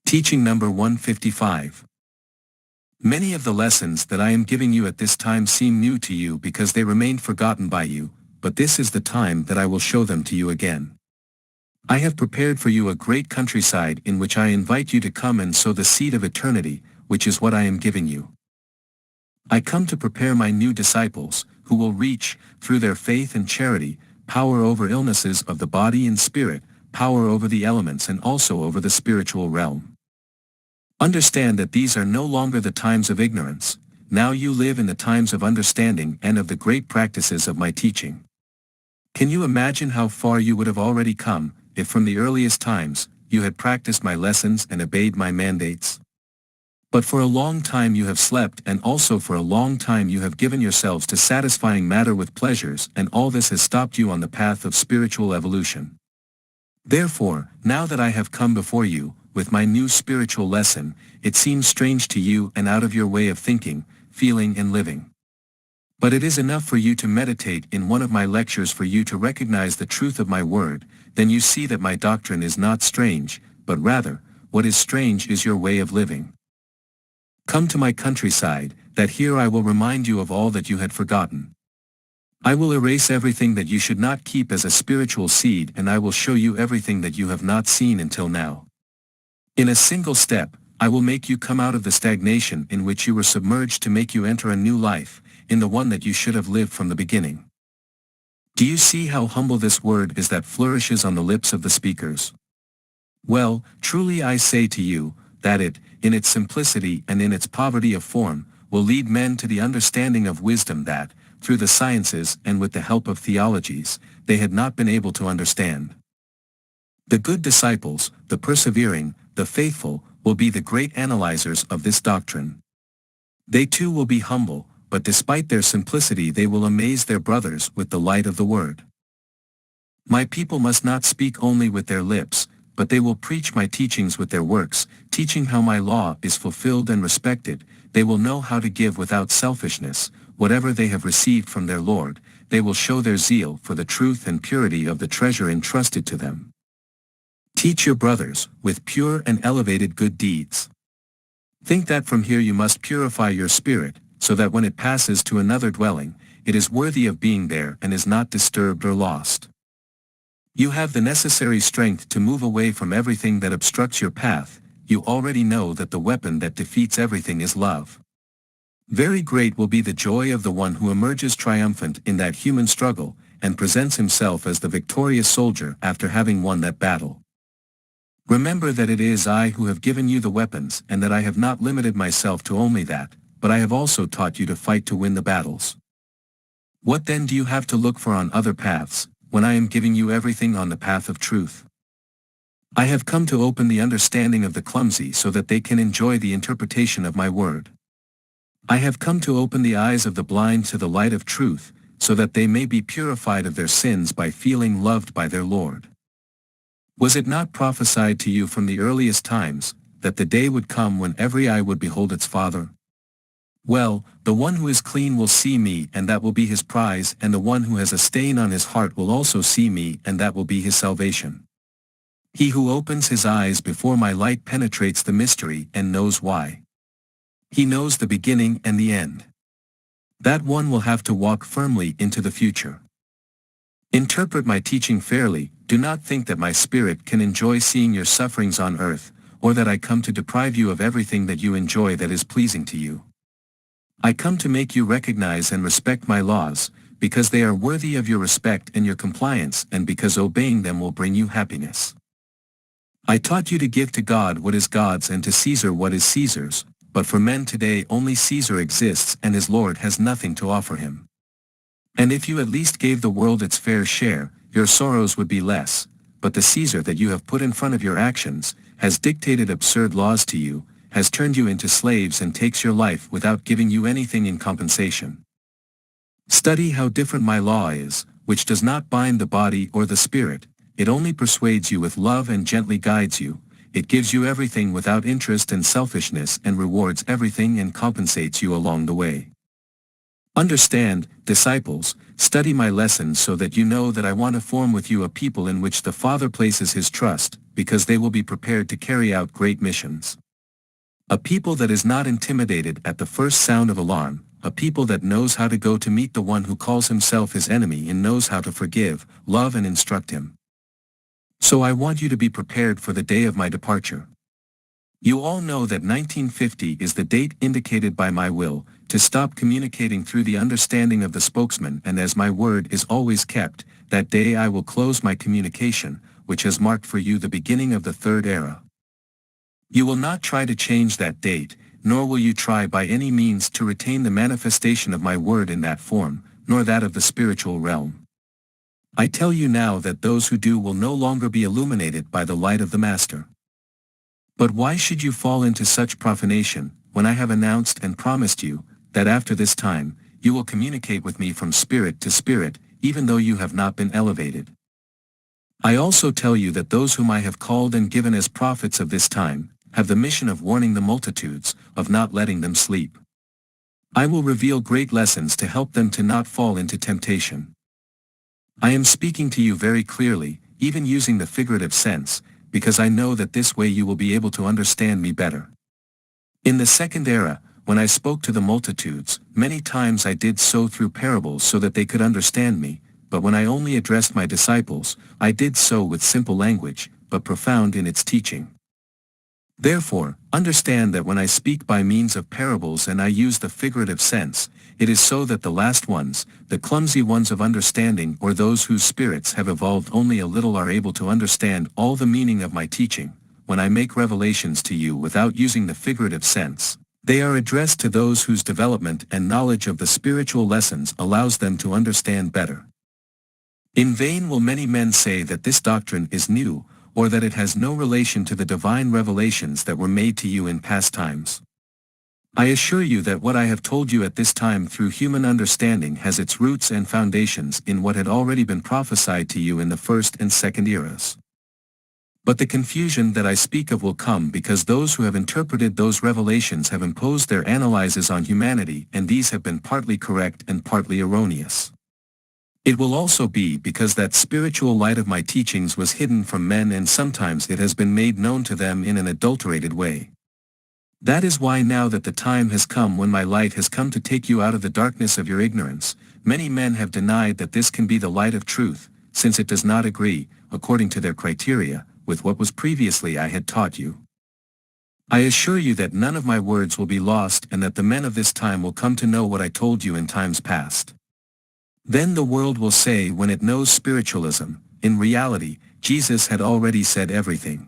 Teaching number 155. Many of the lessons that I am giving you at this time seem new to you because they remained forgotten by you, but this is the time that I will show them to you again. I have prepared for you a great countryside in which I invite you to come and sow the seed of eternity, which is what I am giving you. I come to prepare my new disciples, who will reach, through their faith and charity, power over illnesses of the body and spirit, power over the elements and also over the spiritual realm. Understand that these are no longer the times of ignorance, now you live in the times of understanding and of the great practices of my teaching. Can you imagine how far you would have already come, if from the earliest times, you had practiced my lessons and obeyed my mandates? But for a long time you have slept, and also for a long time you have given yourselves to satisfying matter with pleasures, and all this has stopped you on the path of spiritual evolution. Therefore, now that I have come before you, with my new spiritual lesson, it seems strange to you and out of your way of thinking, feeling and living. But it is enough for you to meditate in one of my lectures for you to recognize the truth of my word, then you see that my doctrine is not strange, but rather, what is strange is your way of living. Come to my countryside, that here I will remind you of all that you had forgotten. I will erase everything that you should not keep as a spiritual seed, and I will show you everything that you have not seen until now. In a single step, I will make you come out of the stagnation in which you were submerged to make you enter a new life, in the one that you should have lived from the beginning. Do you see how humble this word is that flourishes on the lips of the speakers? Well, truly I say to you, that it, in its simplicity and in its poverty of form, will lead men to the understanding of wisdom that, through the sciences and with the help of theologies, they had not been able to understand. The good disciples, the persevering, the faithful, will be the great analyzers of this doctrine. They too will be humble, but despite their simplicity they will amaze their brothers with the light of the word. My people must not speak only with their lips, but they will preach my teachings with their works, teaching how my law is fulfilled and respected. They will know how to give without selfishness, whatever they have received from their Lord. They will show their zeal for the truth and purity of the treasure entrusted to them. Teach your brothers, with pure and elevated good deeds. Think that from here you must purify your spirit, so that when it passes to another dwelling, it is worthy of being there and is not disturbed or lost. You have the necessary strength to move away from everything that obstructs your path. You already know that the weapon that defeats everything is love. Very great will be the joy of the one who emerges triumphant in that human struggle, and presents himself as the victorious soldier after having won that battle. Remember that it is I who have given you the weapons, and that I have not limited myself to only that, but I have also taught you to fight to win the battles. What then do you have to look for on other paths, when I am giving you everything on the path of truth? I have come to open the understanding of the clumsy so that they can enjoy the interpretation of my word. I have come to open the eyes of the blind to the light of truth, so that they may be purified of their sins by feeling loved by their Lord. Was it not prophesied to you from the earliest times, that the day would come when every eye would behold its Father? Well, the one who is clean will see me, and that will be his prize, and the one who has a stain on his heart will also see me, and that will be his salvation. He who opens his eyes before my light penetrates the mystery and knows why. He knows the beginning and the end. That one will have to walk firmly into the future. Interpret my teaching fairly. Do not think that my spirit can enjoy seeing your sufferings on earth, or that I come to deprive you of everything that you enjoy that is pleasing to you. I come to make you recognize and respect my laws, because they are worthy of your respect and your compliance, and because obeying them will bring you happiness. I taught you to give to God what is God's and to Caesar what is Caesar's, but for men today only Caesar exists and his Lord has nothing to offer him. And if you at least gave the world its fair share, your sorrows would be less, but the Caesar that you have put in front of your actions, has dictated absurd laws to you, has turned you into slaves and takes your life without giving you anything in compensation. Study how different my law is, which does not bind the body or the spirit, it only persuades you with love and gently guides you, it gives you everything without interest and selfishness and rewards everything and compensates you along the way. Understand, disciples, study my lessons so that you know that I want to form with you a people in which the Father places his trust, because they will be prepared to carry out great missions. A people that is not intimidated at the first sound of alarm, a people that knows how to go to meet the one who calls himself his enemy and knows how to forgive, love and instruct him. So I want you to be prepared for the day of my departure. You all know that 1950 is the date indicated by my will, to stop communicating through the understanding of the spokesman, and as my word is always kept, that day I will close my communication, which has marked for you the beginning of the third era. You will not try to change that date, nor will you try by any means to retain the manifestation of my word in that form, nor that of the spiritual realm. I tell you now that those who do will no longer be illuminated by the light of the Master. But why should you fall into such profanation, when I have announced and promised you, that after this time, you will communicate with me from spirit to spirit, even though you have not been elevated? I also tell you that those whom I have called and given as prophets of this time, have the mission of warning the multitudes, of not letting them sleep. I will reveal great lessons to help them to not fall into temptation. I am speaking to you very clearly, even using the figurative sense, because I know that this way you will be able to understand me better. In the second era, when I spoke to the multitudes, many times I did so through parables so that they could understand me, but when I only addressed my disciples, I did so with simple language, but profound in its teaching. Therefore, understand that when I speak by means of parables and I use the figurative sense, it is so that the last ones, the clumsy ones of understanding or those whose spirits have evolved only a little are able to understand all the meaning of my teaching. When I make revelations to you without using the figurative sense, they are addressed to those whose development and knowledge of the spiritual lessons allows them to understand better. In vain will many men say that this doctrine is new, or that it has no relation to the divine revelations that were made to you in past times. I assure you that what I have told you at this time through human understanding has its roots and foundations in what had already been prophesied to you in the first and second eras. But the confusion that I speak of will come because those who have interpreted those revelations have imposed their analyses on humanity, and these have been partly correct and partly erroneous. It will also be because that spiritual light of my teachings was hidden from men, and sometimes it has been made known to them in an adulterated way. That is why now that the time has come when my light has come to take you out of the darkness of your ignorance, many men have denied that this can be the light of truth, since it does not agree, according to their criteria, with what was previously I had taught you. I assure you that none of my words will be lost, and that the men of this time will come to know what I told you in times past. Then the world will say when it knows spiritualism, in reality, Jesus had already said everything.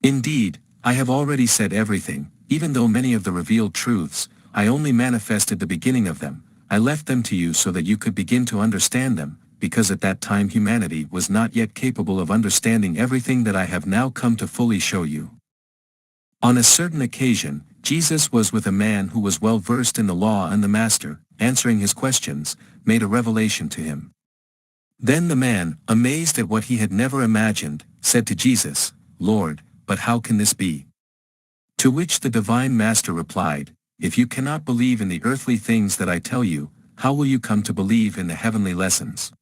Indeed, I have already said everything, even though many of the revealed truths, I only manifested the beginning of them. I left them to you so that you could begin to understand them, because at that time humanity was not yet capable of understanding everything that I have now come to fully show you. On a certain occasion, Jesus was with a man who was well versed in the law, and the Master, answering his questions, made a revelation to him. Then the man, amazed at what he had never imagined, said to Jesus, "Lord, but how can this be?" To which the Divine Master replied, "If you cannot believe in the earthly things that I tell you, how will you come to believe in the heavenly lessons?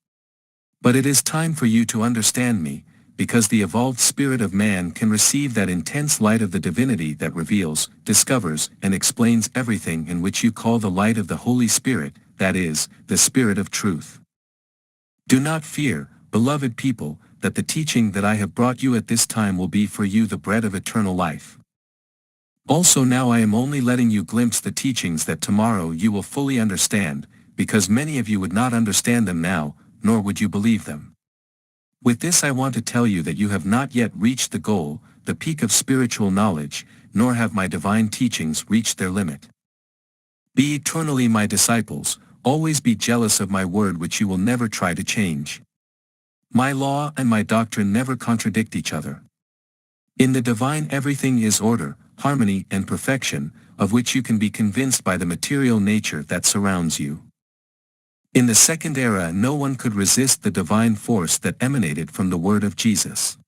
But it is time for you to understand me, because the evolved spirit of man can receive that intense light of the divinity that reveals, discovers, and explains everything, in which you call the light of the Holy Spirit, that is, the Spirit of truth. Do not fear, beloved people, that the teaching that I have brought you at this time will be for you the bread of eternal life. Also now I am only letting you glimpse the teachings that tomorrow you will fully understand, because many of you would not understand them now, nor would you believe them. With this I want to tell you that you have not yet reached the goal, the peak of spiritual knowledge, nor have my divine teachings reached their limit. Be eternally my disciples, always be jealous of my word, which you will never try to change. My law and my doctrine never contradict each other. In the divine everything is order, harmony and perfection, of which you can be convinced by the material nature that surrounds you. In the second era no one could resist the divine force that emanated from the word of Jesus.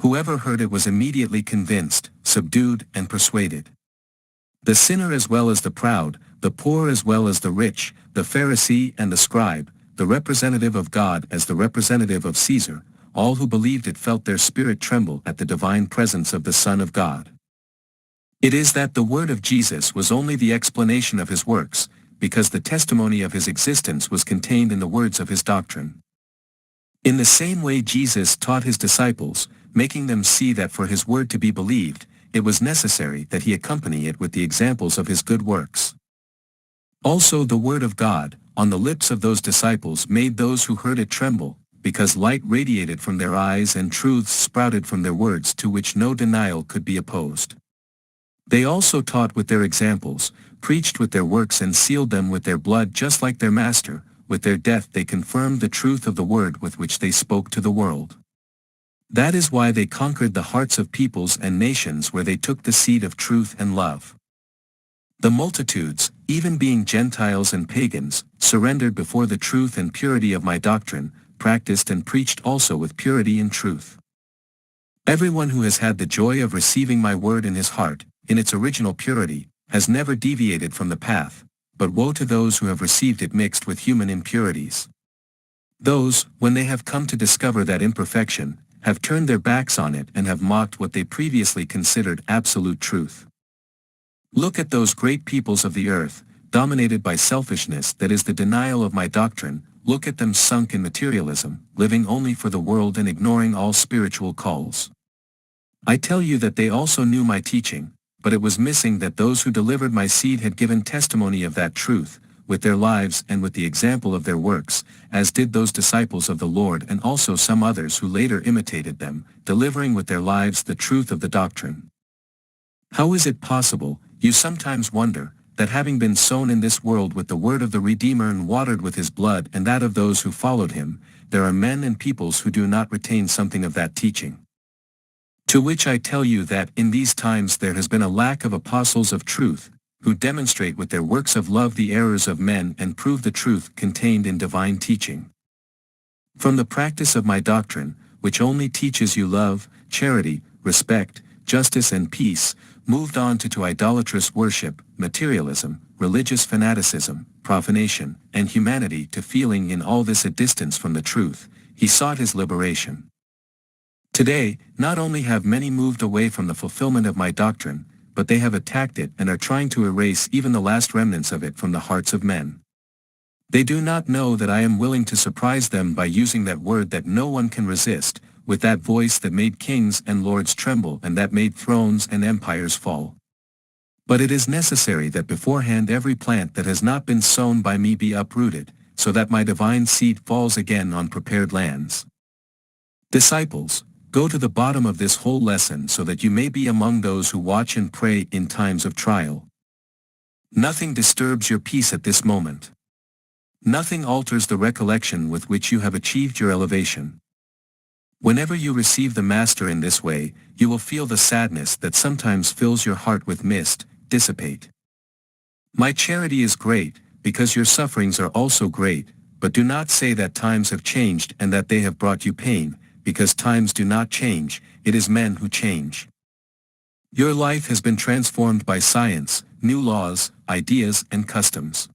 Whoever heard it was immediately convinced, subdued and persuaded. The sinner as well as the proud, the poor as well as the rich, the Pharisee and the scribe, the representative of God as the representative of Caesar, all who believed it felt their spirit tremble at the divine presence of the Son of God. It is that the word of Jesus was only the explanation of his works, because the testimony of his existence was contained in the words of his doctrine. In the same way Jesus taught his disciples, making them see that for his word to be believed, it was necessary that he accompany it with the examples of his good works. Also the word of God, on the lips of those disciples made those who heard it tremble, because light radiated from their eyes and truths sprouted from their words to which no denial could be opposed. They also taught with their examples, preached with their works and sealed them with their blood just like their Master. With their death they confirmed the truth of the word with which they spoke to the world. That is why they conquered the hearts of peoples and nations where they took the seed of truth and love. The multitudes, even being Gentiles and pagans, surrendered before the truth and purity of my doctrine, practiced and preached also with purity and truth. Everyone who has had the joy of receiving my word in his heart, in its original purity, has never deviated from the path, but woe to those who have received it mixed with human impurities. Those, when they have come to discover that imperfection, have turned their backs on it and have mocked what they previously considered absolute truth. Look at those great peoples of the earth, dominated by selfishness that is the denial of my doctrine. Look at them sunk in materialism, living only for the world and ignoring all spiritual calls. I tell you that they also knew my teaching, but it was missing that those who delivered my seed had given testimony of that truth, with their lives and with the example of their works, as did those disciples of the Lord and also some others who later imitated them, delivering with their lives the truth of the doctrine. How is it possible, you sometimes wonder, that having been sown in this world with the word of the Redeemer and watered with his blood and that of those who followed him, there are men and peoples who do not retain something of that teaching? To which I tell you that in these times there has been a lack of apostles of truth, who demonstrate with their works of love the errors of men and prove the truth contained in divine teaching. From the practice of my doctrine, which only teaches you love, charity, respect, justice and peace, moved on to idolatrous worship, materialism, religious fanaticism, profanation, and humanity to feeling in all this a distance from the truth, he sought his liberation. Today, not only have many moved away from the fulfillment of my doctrine, but they have attacked it and are trying to erase even the last remnants of it from the hearts of men. They do not know that I am willing to surprise them by using that word that no one can resist, with that voice that made kings and lords tremble and that made thrones and empires fall. But it is necessary that beforehand every plant that has not been sown by me be uprooted, so that my divine seed falls again on prepared lands. Disciples, go to the bottom of this whole lesson so that you may be among those who watch and pray in times of trial. Nothing disturbs your peace at this moment. Nothing alters the recollection with which you have achieved your elevation. Whenever you receive the Master in this way, you will feel the sadness that sometimes fills your heart with mist, dissipate. My charity is great, because your sufferings are also great, but do not say that times have changed and that they have brought you pain, because times do not change, it is men who change. Your life has been transformed by science, new laws, ideas and customs.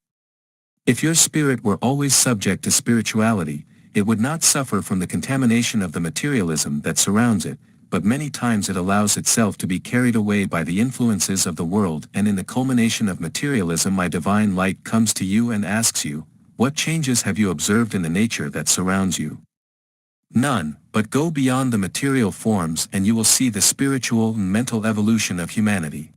If your spirit were always subject to spirituality, it would not suffer from the contamination of the materialism that surrounds it, but many times it allows itself to be carried away by the influences of the world, and in the culmination of materialism my divine light comes to you and asks you, what changes have you observed in the nature that surrounds you? None, but go beyond the material forms and you will see the spiritual and mental evolution of humanity.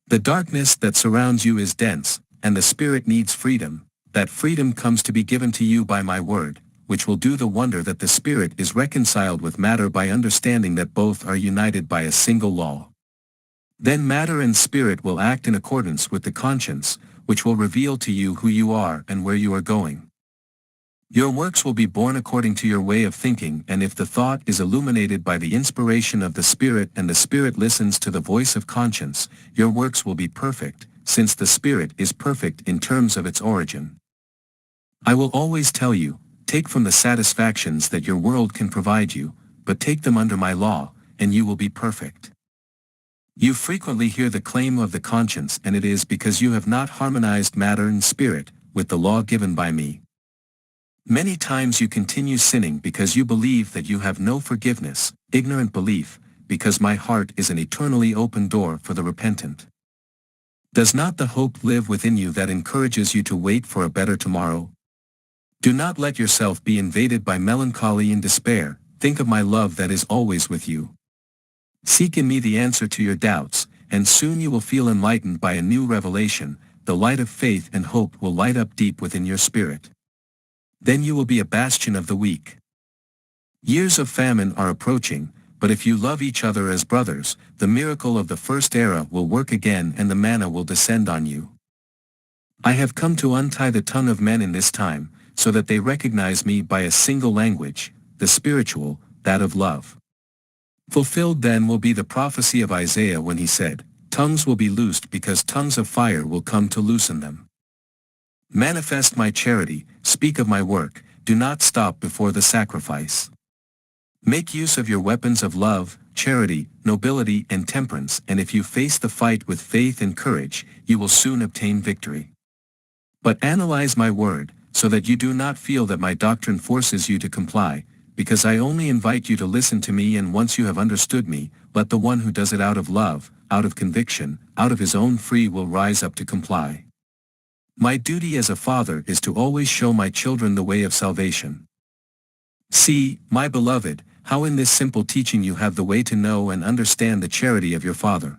The darkness that surrounds you is dense, and the spirit needs freedom. That freedom comes to be given to you by my word, which will do the wonder that the spirit is reconciled with matter by understanding that both are united by a single law. Then matter and spirit will act in accordance with the conscience, which will reveal to you who you are and where you are going. Your works will be born according to your way of thinking, and if the thought is illuminated by the inspiration of the Spirit and the Spirit listens to the voice of conscience, your works will be perfect, since the Spirit is perfect in terms of its origin. I will always tell you, take from the satisfactions that your world can provide you, but take them under my law, and you will be perfect. You frequently hear the claim of the conscience, and it is because you have not harmonized matter and spirit with the law given by me. Many times you continue sinning because you believe that you have no forgiveness, ignorant belief, because my heart is an eternally open door for the repentant. Does not the hope live within you that encourages you to wait for a better tomorrow? Do not let yourself be invaded by melancholy and despair. Think of my love that is always with you. Seek in me the answer to your doubts, and soon you will feel enlightened by a new revelation. The light of faith and hope will light up deep within your spirit. Then you will be a bastion of the weak. Years of famine are approaching, but if you love each other as brothers, the miracle of the first era will work again and the manna will descend on you. I have come to untie the tongue of men in this time, so that they recognize me by a single language, the spiritual, that of love. Fulfilled then will be the prophecy of Isaiah when he said, "Tongues will be loosed because tongues of fire will come to loosen them." Manifest my charity, speak of my work, do not stop before the sacrifice. Make use of your weapons of love, charity, nobility and temperance, and if you face the fight with faith and courage, you will soon obtain victory. But analyze my word, so that you do not feel that my doctrine forces you to comply, because I only invite you to listen to me, and once you have understood me, let the one who does it out of love, out of conviction, out of his own free will rise up to comply. My duty as a father is to always show my children the way of salvation. See, my beloved, how in this simple teaching you have the way to know and understand the charity of your Father.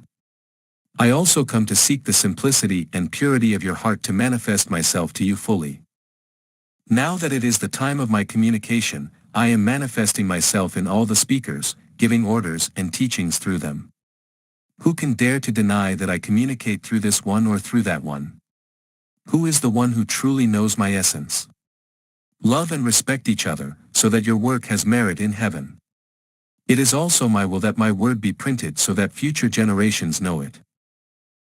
I also come to seek the simplicity and purity of your heart to manifest myself to you fully. Now that it is the time of my communication, I am manifesting myself in all the speakers, giving orders and teachings through them. Who can dare to deny that I communicate through this one or through that one? Who is the one who truly knows my essence? Love and respect each other, so that your work has merit in heaven. It is also my will that my word be printed so that future generations know it.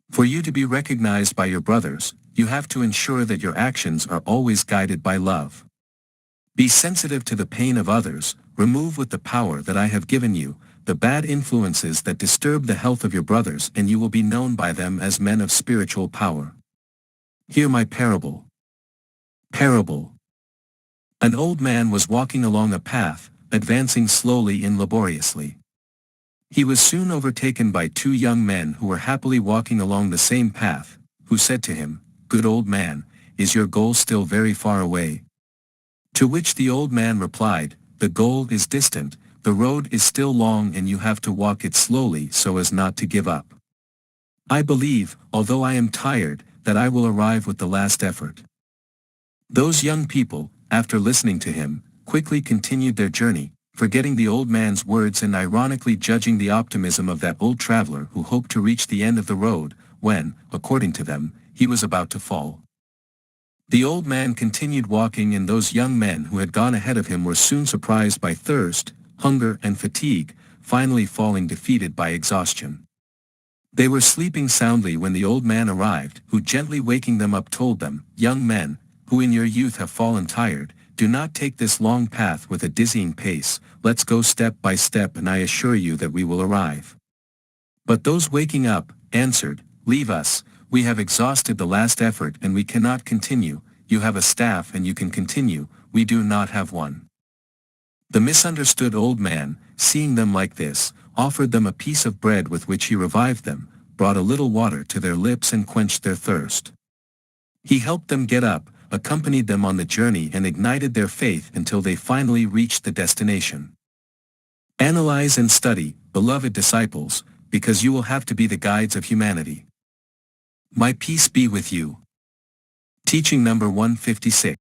For you to be recognized by your brothers, you have to ensure that your actions are always guided by love. Be sensitive to the pain of others, remove with the power that I have given you, the bad influences that disturb the health of your brothers, and you will be known by them as men of spiritual power. Hear my parable. Parable. An old man was walking along a path, advancing slowly and laboriously. He was soon overtaken by two young men who were happily walking along the same path, who said to him, "Good old man, is your goal still very far away?" To which the old man replied, "The goal is distant, the road is still long, and you have to walk it slowly so as not to give up. I believe, although I am tired, that I will arrive with the last effort." Those young people, after listening to him, quickly continued their journey, forgetting the old man's words and ironically judging the optimism of that old traveler who hoped to reach the end of the road, when, according to them, he was about to fall. The old man continued walking, and those young men who had gone ahead of him were soon surprised by thirst, hunger and fatigue, finally falling defeated by exhaustion. They were sleeping soundly when the old man arrived, who gently waking them up told them, "Young men, who in your youth have fallen tired, do not take this long path with a dizzying pace, let's go step by step and I assure you that we will arrive." But those waking up, answered, "Leave us, we have exhausted the last effort and we cannot continue. You have a staff and you can continue, we do not have one." The misunderstood old man, seeing them like this, offered them a piece of bread with which he revived them, brought a little water to their lips and quenched their thirst. He helped them get up, accompanied them on the journey and ignited their faith until they finally reached the destination. Analyze and study, beloved disciples, because you will have to be the guides of humanity. My peace be with you. Teaching number 156.